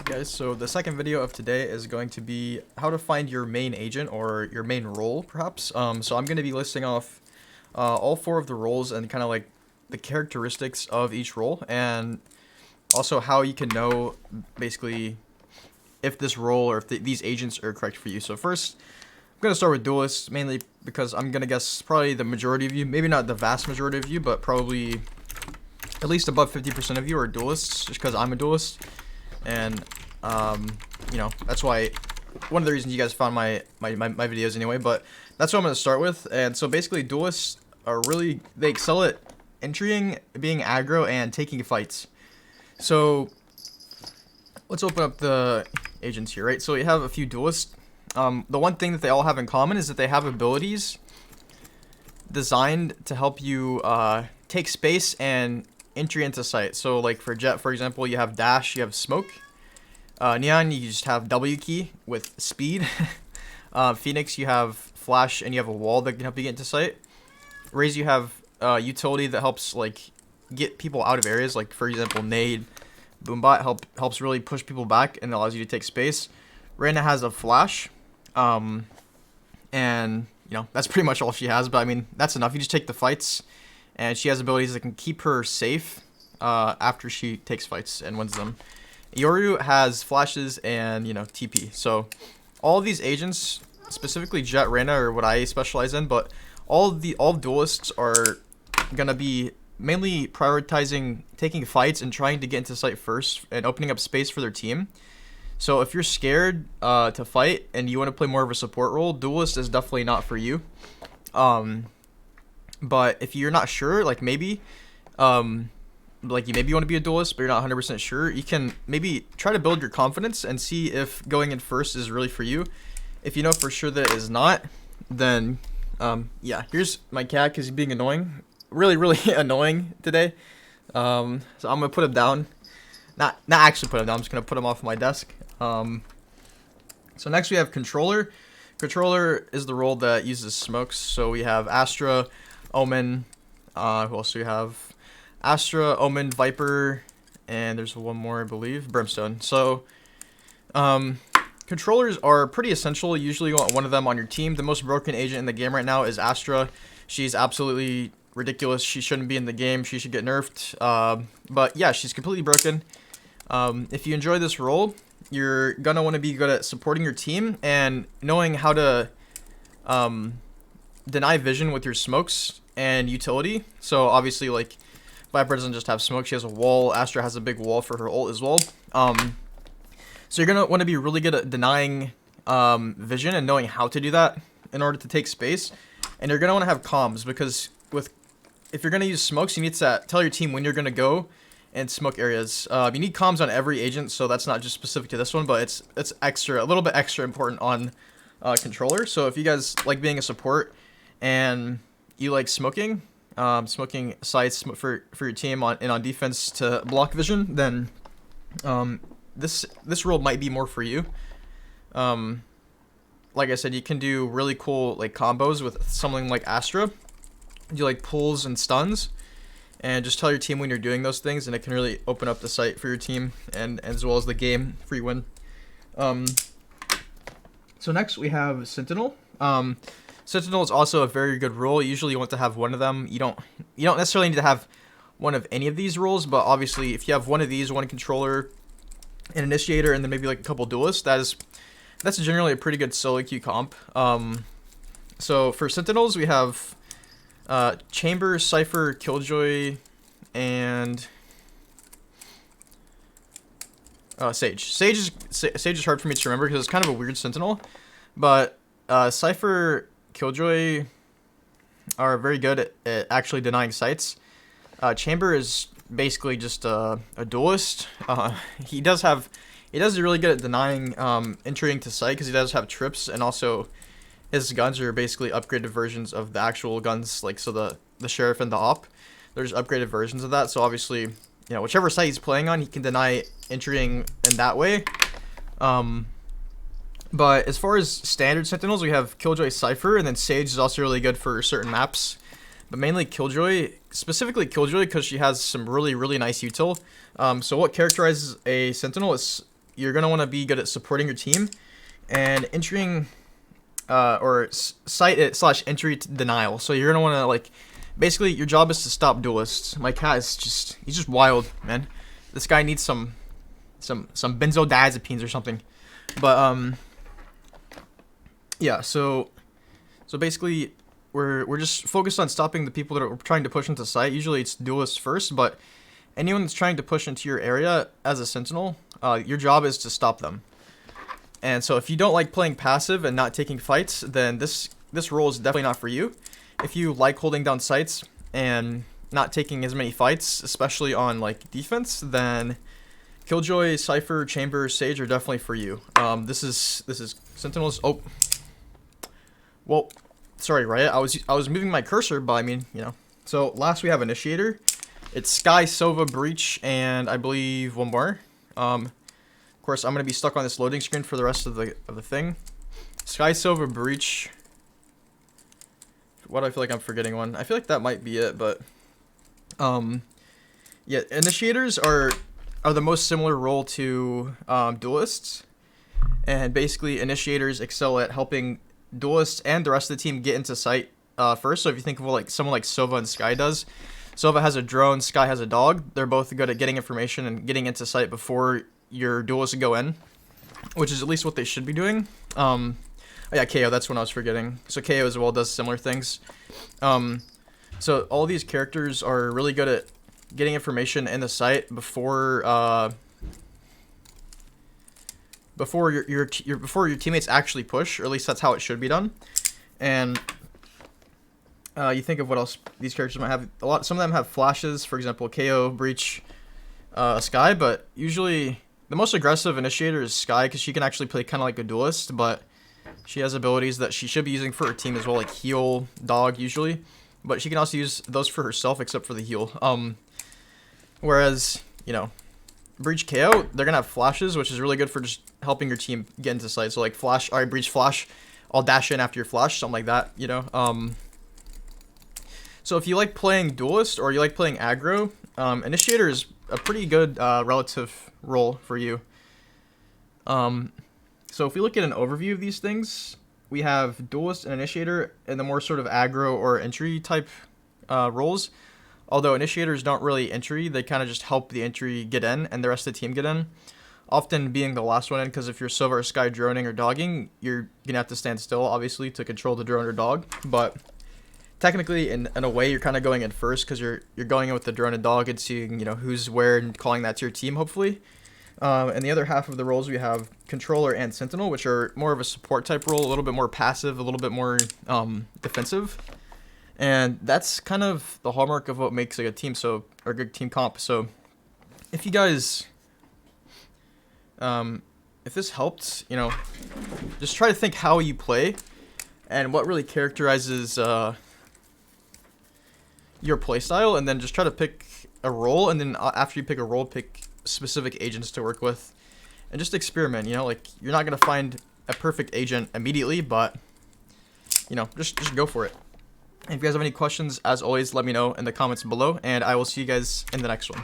Guys, so the second video of today is going to be how to find your main agent or your main role, perhaps. So I'm going to be listing off all four of the roles and kind of like the characteristics of each role, and also how you can know basically if this role or if these agents are correct for you. So first, I'm going to start with duelists, mainly because I'm going to guess probably the majority of you, maybe not the vast majority of you, but probably at least above 50% of you are duelists, just because I'm a duelist. And you know, that's why one of the reasons you guys found my videos anyway. But that's what I'm going to start with. And so basically duelists are they excel at entering, being aggro, and taking fights. So let's open up the agents here, right? So we have a few duelists. The one thing that they all have in common is that they have abilities designed to help you take space and entry into sight. So like for Jett, for example, you have dash, you have smoke. Neon, you just have W key with speed. Phoenix, you have flash, and you have a wall that can help you get into sight. Raze, you have utility that helps like get people out of areas, like for example nade. Boombot helps really push people back and allows you to take space. Reyna has a flash, and you know that's pretty much all she has, but I mean that's enough. You just take the fights, and she has abilities that can keep her safe after she takes fights and wins them. Yoru has flashes and, you know, TP. So all of these agents, specifically Jett, Reyna, are what I specialize in, but all duelists are gonna be mainly prioritizing taking fights and trying to get into sight first and opening up space for their team. So if you're scared to fight and you want to play more of a support role, duelist is definitely not for you. But if you're not sure, like maybe you want to be a duelist but you're not 100% sure, you can maybe try to build your confidence and see if going in first is really for you. If you know for sure that it is not, then yeah, here's my cat because he's being annoying, really annoying today. So I'm gonna put him down, not actually put him down, I'm just gonna put him off my desk. So next we have controller. Controller is the role that uses smokes. So we have Astra, Omen, who else do we have? Astra, Omen, Viper, and there's one more, I believe, Brimstone. So controllers are pretty essential. Usually you want one of them on your team. The most broken agent in the game right now is Astra. She's absolutely ridiculous. She shouldn't be in the game. She should get nerfed. But yeah, she's completely broken. If you enjoy this role, you're gonna want to be good at supporting your team and knowing how to deny vision with your smokes and utility. So obviously, like, Viper doesn't just have smoke, she has a wall. Astra has a big wall for her ult as well. So you're gonna want to be really good at denying vision and knowing how to do that in order to take space. And you're gonna want to have comms, because if you're gonna use smokes, you need to tell your team when you're gonna go and smoke areas. You need comms on every agent, so that's not just specific to this one, but it's a little bit extra important on controller. So if you guys like being a support and you like smoking sites for your team on defense to block vision, then this role might be more for you. Like I said, you can do really cool like combos with something like Astra. Do like pulls and stuns, and just tell your team when you're doing those things, and it can really open up the site for your team and as well as the game for you win. So next we have Sentinel. Sentinel is also a very good role. Usually you want to have one of them. You don't necessarily need to have one of any of these roles, but obviously if you have one of these, one controller, an initiator, and then maybe like a couple duelists, that's generally a pretty good solo queue comp. So for Sentinels we have Chamber, Cypher, Killjoy, and Sage. Sage is hard for me to remember because it's kind of a weird Sentinel, but Cypher, Killjoy are very good at actually denying sights. Chamber is basically just a duelist. He does really good at denying entering to sight because he does have trips, and also his guns are basically upgraded versions of the actual guns, like so the sheriff and the op. There's upgraded versions of that, so obviously, you know, whichever site he's playing on, he can deny entering in that way. But as far as standard Sentinels, we have Killjoy, Cypher, and then Sage is also really good for certain maps. But mainly Killjoy, specifically Killjoy, because she has some really nice util. So what characterizes a Sentinel is you're gonna want to be good at supporting your team and entering or site it / entry denial. So you're gonna want to like, basically your job is to stop duelists. My cat is he's just wild, man. This guy needs some benzodiazepines or something. But yeah, so basically we're just focused on stopping the people that are trying to push into site. Usually it's duelists first, but anyone that's trying to push into your area as a sentinel, your job is to stop them. And so if you don't like playing passive and not taking fights, then this role is definitely not for you. If you like holding down sites and not taking as many fights, especially on like defense, then Killjoy, Cypher, Chamber, Sage are definitely for you. This is Sentinels. Oh, well, sorry, Riot. I was moving my cursor, but I mean, you know. So last we have Initiator. It's Sky, Sova, Breach, and I believe one more. Of course, I'm gonna be stuck on this loading screen for the rest of the thing. Sky, Sova, Breach. Why do I feel like I'm forgetting one? I feel like that might be it, but yeah, Initiators are the most similar role to duelists, and basically Initiators excel at helping duelists and the rest of the team get into sight first. So if you think of like someone like Sova and Sky does, Sova has a drone, Sky has a dog. They're both good at getting information and getting into sight before your duelists go in, which is at least what they should be doing. Oh yeah, KO, that's what I was forgetting. So KO as well does similar things. So all these characters are really good at getting information in the site before your teammates actually push, or at least that's how it should be done. And you think of what else these characters might have. Some of them have flashes, for example, KO, Breach, Sky, but usually the most aggressive Initiator is Sky because she can actually play kind of like a duelist, but she has abilities that she should be using for her team as well, like heal, dog usually, but she can also use those for herself except for the heal. Whereas, you know, Breach, KO, they're gonna have flashes, which is really good for just helping your team get into sight. So like flash, alright, Breach, flash, I'll dash in after your flash, something like that, you know. So if you like playing duelist or you like playing aggro, Initiator is a pretty good relative role for you. So if we look at an overview of these things, we have duelist and Initiator in the more sort of aggro or entry type roles. Although Initiators don't really entry, they kind of just help the entry get in and the rest of the team get in. Often being the last one in, because if you're Sova or Sky droning or dogging, you're gonna have to stand still, obviously, to control the drone or dog. But technically, in a way, you're kind of going in first because you're going in with the drone and dog and seeing, you know, who's where and calling that to your team, hopefully. And the other half of the roles, we have Controller and Sentinel, which are more of a support type role, a little bit more passive, a little bit more defensive. And that's kind of the hallmark of what makes like a team or good team comp. So if you guys, if this helped, you know, just try to think how you play and what really characterizes your playstyle, and then just try to pick a role, and then after you pick a role, pick specific agents to work with, and just experiment. You know, like you're not gonna find a perfect agent immediately, but you know, just go for it. And if you guys have any questions, as always, let me know in the comments below, and I will see you guys in the next one.